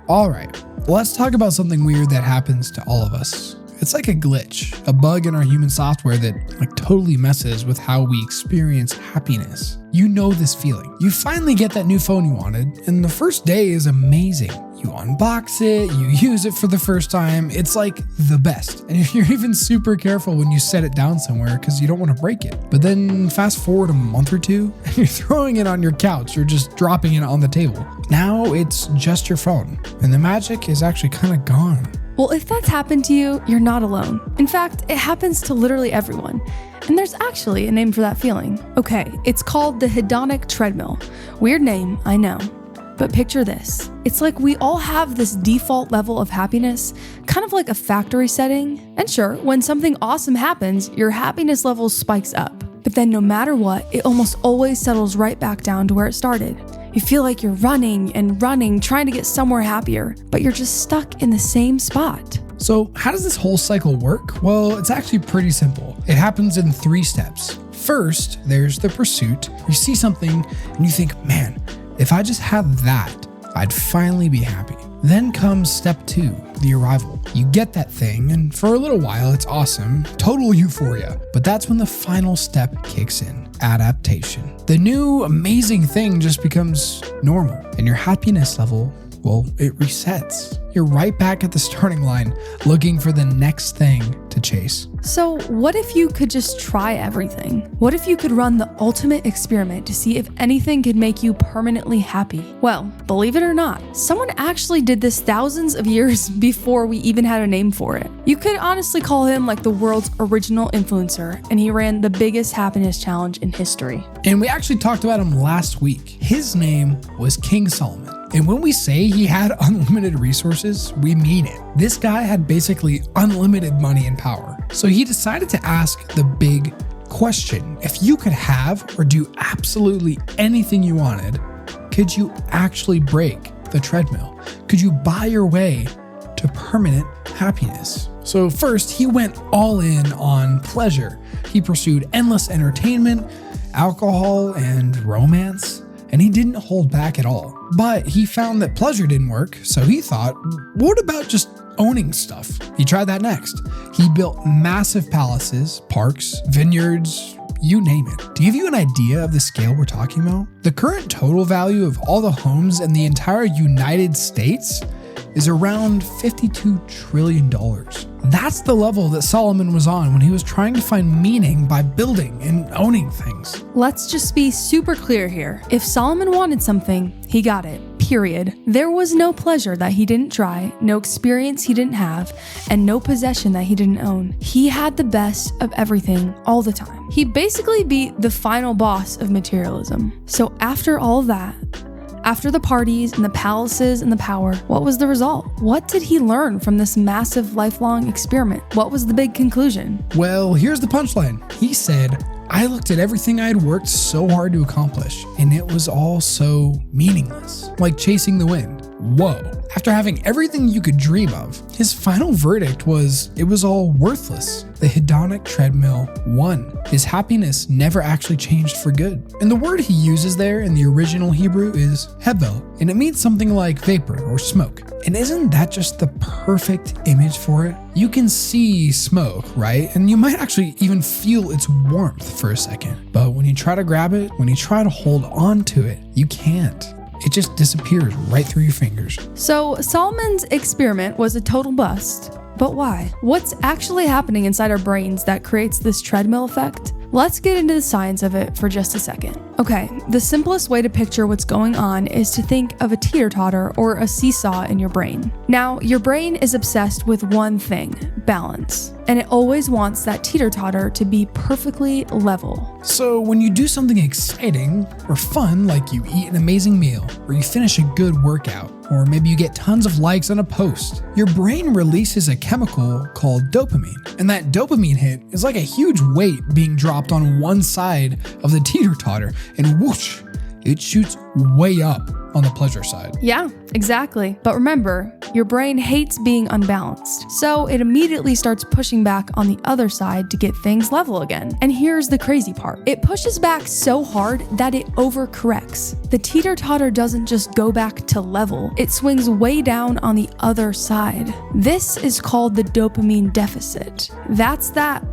All right, let's talk about something weird that happens to all of us. It's like a glitch, a bug in our human software that totally messes with how we experience happiness. You know this feeling. You finally get that new phone you wanted, and the first day is amazing. You unbox it, you use it for the first time. It's like the best. And you're even super careful when you set it down somewhere because you don't want to break it. But then fast forward a month or two, and you're throwing it on your couch or just dropping it on the table. Now it's just your phone, and the magic is actually kind of gone. Well, if that's happened to you, you're not alone. In fact, it happens to literally everyone. And there's actually a name for that feeling. Okay, it's called the hedonic treadmill. Weird name, I know. But picture this. It's like we all have this default level of happiness, kind of like a factory setting. And sure, when something awesome happens, your happiness level spikes up. But then no matter what, it almost always settles right back down to where it started. You feel like you're running and running, trying to get somewhere happier, but you're just stuck in the same spot. So how does this whole cycle work? Well, it's actually pretty simple. It happens in 3 steps. First, there's the pursuit. You see something and you think, man, if I just had that, I'd finally be happy. Then comes step 2, the arrival. You get that thing, and for a little while, it's awesome, total euphoria. But that's when the final step kicks in, adaptation. The new amazing thing just becomes normal, and your happiness level, well, it resets. You're right back at the starting line, looking for the next thing to chase. So what if you could just try everything? What if you could run the ultimate experiment to see if anything could make you permanently happy? Well, believe it or not, someone actually did this thousands of years before we even had a name for it. You could honestly call him like the world's original influencer, and he ran the biggest happiness challenge in history. And we actually talked about him last week. His name was King Solomon. And when we say he had unlimited resources, we mean it. This guy had basically unlimited money and power. So he decided to ask the big question. If you could have or do absolutely anything you wanted, could you actually break the treadmill? Could you buy your way to permanent happiness? So first, he went all in on pleasure. He pursued endless entertainment, alcohol, and romance. And he didn't hold back at all. But he found that pleasure didn't work, so he thought, what about just owning stuff? He tried that next. He built massive palaces, parks, vineyards, you name it. To give you an idea of the scale we're talking about, the current total value of all the homes in the entire United States is around $52 trillion. That's the level that Solomon was on when he was trying to find meaning by building and owning things. Let's just be super clear here. If Solomon wanted something, he got it. Period. There was no pleasure that he didn't try, no experience he didn't have, and no possession that he didn't own. He had the best of everything all the time. He basically beat the final boss of materialism. So after all of that, after the parties and the palaces and the power, what was the result? What did he learn from this massive lifelong experiment? What was the big conclusion? Well, here's the punchline. He said, I looked at everything I had worked so hard to accomplish, and it was all so meaningless, like chasing the wind. Whoa. After having everything you could dream of, his final verdict was it was all worthless. The hedonic treadmill won. His happiness never actually changed for good. And the word he uses there in the original Hebrew is hevel, and it means something like vapor or smoke. And isn't that just the perfect image for it? You can see smoke, right? And you might actually even feel its warmth for a second. But when you try to grab it, when you try to hold on to it, you can't. It just disappears right through your fingers. So Solomon's experiment was a total bust. But why? What's actually happening inside our brains that creates this treadmill effect? Let's get into the science of it for just a second. Okay, the simplest way to picture what's going on is to think of a teeter-totter or a seesaw in your brain. Now, your brain is obsessed with one thing, balance, and it always wants that teeter-totter to be perfectly level. So when you do something exciting or fun, like you eat an amazing meal, or you finish a good workout, or maybe you get tons of likes on a post, your brain releases a chemical called dopamine. And that dopamine hit is like a huge weight being dropped on one side of the teeter-totter, and whoosh, it shoots way up on the pleasure side. Yeah, exactly. But remember, Your brain hates being unbalanced, so it immediately starts pushing back on the other side to get things level again. And here's the crazy part. It pushes back so hard that it overcorrects. The teeter-totter doesn't just go back to level, it swings way down on the other side. This is called the dopamine deficit. That's that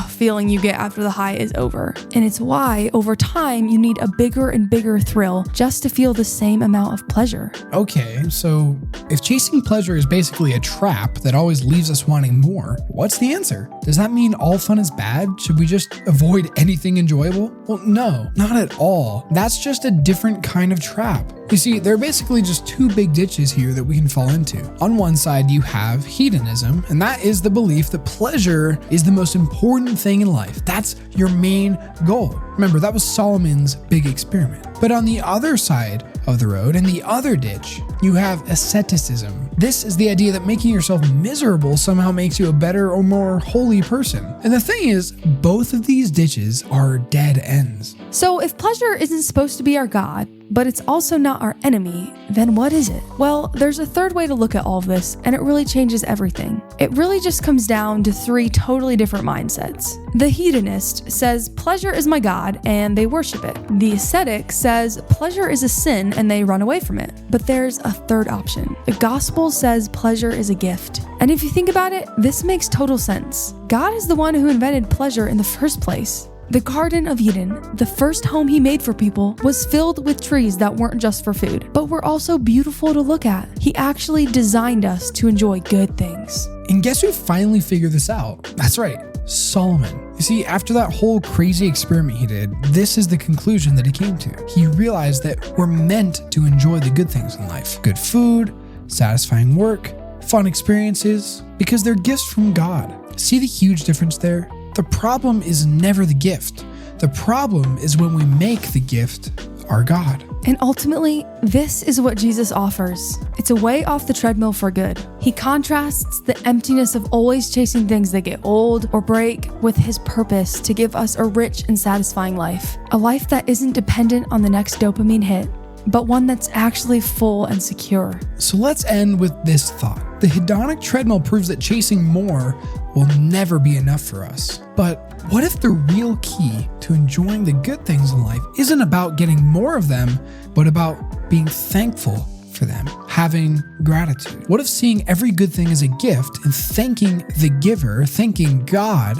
feeling you get after the high is over. And it's why, over time, you need a bigger and bigger thrill just to feel the same amount of pleasure. Okay, so if chasing pleasure is basically a trap that always leaves us wanting more, what's the answer? Does that mean all fun is bad? Should we just avoid anything enjoyable? Well, no, not at all. That's just a different kind of trap. You see, there are basically just two big ditches here that we can fall into. On one side, you have hedonism, and that is the belief that pleasure is the most important thing in life. That's your main goal. Remember, that was Solomon's big experiment. But on the other side of the road, in the other ditch, you have asceticism. This is the idea that making yourself miserable somehow makes you a better or more holy person. And the thing is, both of these ditches are dead ends. So if pleasure isn't supposed to be our God, but it's also not our enemy, then what is it? Well, there's a third way to look at all of this, and it really changes everything. It really just comes down to three totally different mindsets. The hedonist says pleasure is my God, and they worship it. The ascetic says pleasure is a sin, and they run away from it. But there's a third option. The gospel says pleasure is a gift. And if you think about it, this makes total sense. God is the one who invented pleasure in the first place. The Garden of Eden, the first home he made for people, was filled with trees that weren't just for food, but were also beautiful to look at. He actually designed us to enjoy good things. And guess who finally figured this out? That's right, Solomon. You see, after that whole crazy experiment he did, this is the conclusion that he came to. He realized that we're meant to enjoy the good things in life. Good food, satisfying work, fun experiences, because they're gifts from God. See the huge difference there? The problem is never the gift. The problem is when we make the gift our God. And ultimately, this is what Jesus offers. It's a way off the treadmill for good. He contrasts the emptiness of always chasing things that get old or break with his purpose to give us a rich and satisfying life. A life that isn't dependent on the next dopamine hit, but one that's actually full and secure. So let's end with this thought. The hedonic treadmill proves that chasing more will never be enough for us. But what if the real key to enjoying the good things in life isn't about getting more of them, but about being thankful for them, having gratitude? What if seeing every good thing as a gift and thanking the giver, thanking God,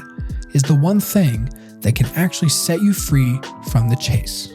is the one thing that can actually set you free from the chase?